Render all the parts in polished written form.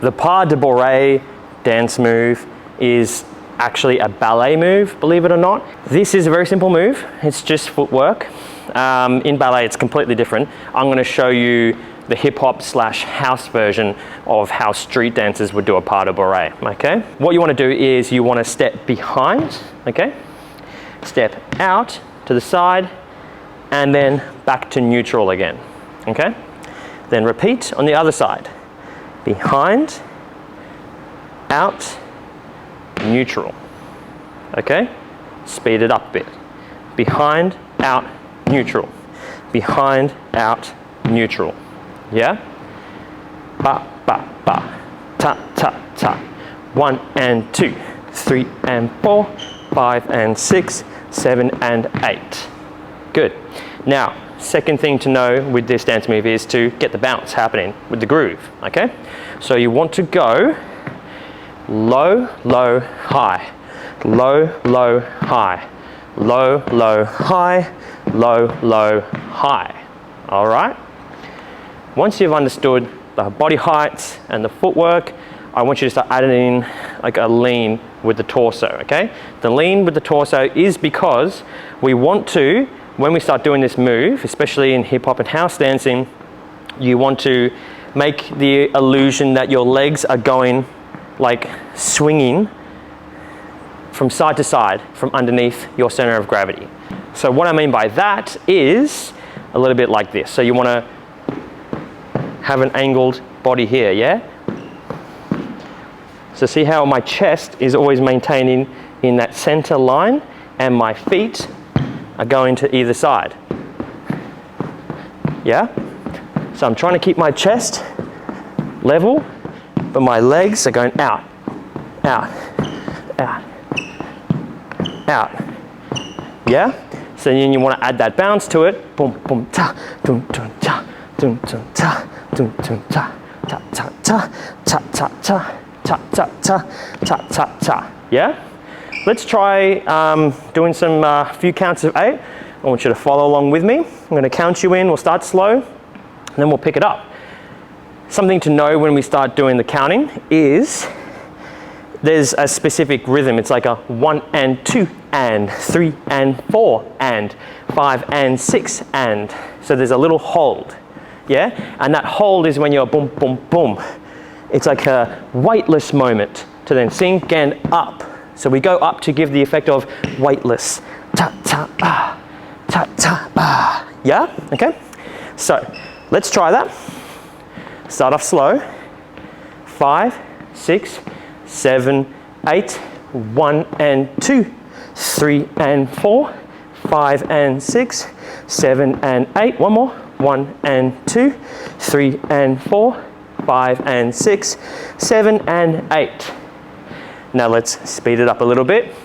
The Pas De Bourree dance move is actually a ballet move, believe it or not. This is a very simple move. It's just footwork. In ballet, it's completely different. I'm going to show you the hip hop / house version of how street dancers would do a Pas De Bourree, okay? What you want to do is you want to step behind, okay? Step out to the side and then back to neutral again, okay? Then repeat on the other side. Behind, out, neutral, okay? Speed it up a bit. Behind, out, neutral. Behind, out, neutral. Yeah? Ba, ba, ba. Ta, ta, ta. 1 and 2, 3 and 4, 5 and 6, 7 and 8. Good. Now, second thing to know with this dance move is to get the bounce happening with the groove, okay? So you want to go low, low, high, low, low, high, low, low, high, low, low, high, all right? Once you've understood the body heights and the footwork, I want you to start adding in like a lean with the torso, okay? The lean with the torso is because we want to, when we start doing this move, especially in hip hop and house dancing, you want to make the illusion that your legs are going like swinging from side to side from underneath your center of gravity. So what I mean by that is a little bit like this. So you want to have an angled body here, yeah? So see how my chest is always maintaining in that center line and my feet are going to either side. Yeah? So I'm trying to keep my chest level, but my legs are going out, out, out, out. Yeah? So then you want to add that bounce to it. Boom, boom, ta, dum, dum, ta, dum, dum, ta, dum, dum, ta, ta, ta, ta, ta, ta, ta, ta, ta, ta, ta, ta, ta. Yeah? Let's try doing some few counts of 8. I want you to follow along with me. I'm going to count you in. We'll start slow, and then we'll pick it up. Something to know when we start doing the counting is there's a specific rhythm. It's like a 1 and 2 and 3 and 4 and 5 and 6 and. So there's a little hold, yeah? And that hold is when you're boom, boom, boom. It's like a weightless moment to then sink and up. So we go up to give the effect of weightless. Ta, ta, ah, ta, ta, ah. Yeah? Okay? So let's try that. Start off slow. 5, 6, 7, 8. 1 and 2, 3 and 4, 5 and 6, 7 and 8. One more. 1 and 2, 3 and 4, 5 and 6, 7 and 8. Now let's speed it up a little bit.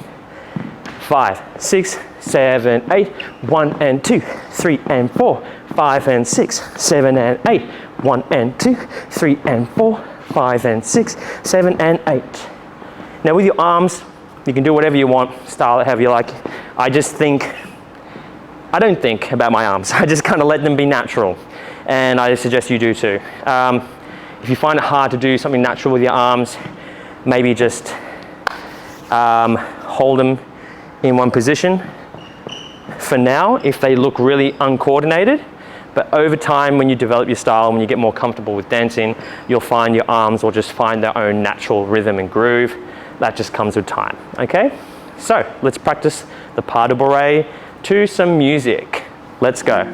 5, 6, 7, 8. 1 and 2, 3 and 4, 5 and 6, 7 and 8. 1 and 2, 3 and 4, 5 and 6, 7 and 8. Now with your arms, you can do whatever you want, style it however you like. I don't think about my arms. I just kind of let them be natural. And I suggest you do too. If you find it hard to do something natural with your arms, maybe just hold them in one position. For now, if they look really uncoordinated, But over time, when you develop your style, when you get more comfortable with dancing, you'll find your arms will just find their own natural rhythm and groove. That just comes with time, okay? So let's practice the Pas De Bourree to some music. Let's go.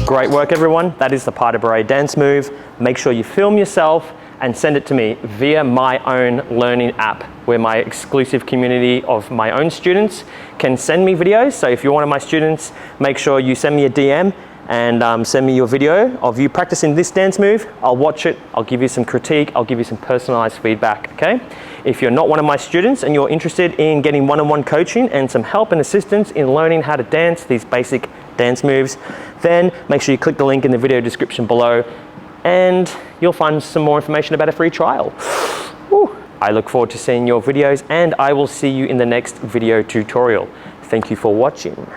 Great work, everyone. That is the Pas De Bourree dance move. Make sure you film yourself and send it to me via my own learning app, where my exclusive community of my own students can send me videos. So if you're one of my students, make sure you send me a DM and send me your video of you practicing this dance move. I'll watch it, I'll give you some critique, I'll give you some personalized feedback, okay? If you're not one of my students and you're interested in getting one-on-one coaching and some help and assistance in learning how to dance these basic dance moves, then make sure you click the link in the video description below and you'll find some more information about a free trial. Woo. I look forward to seeing your videos and I will see you in the next video tutorial. Thank you for watching.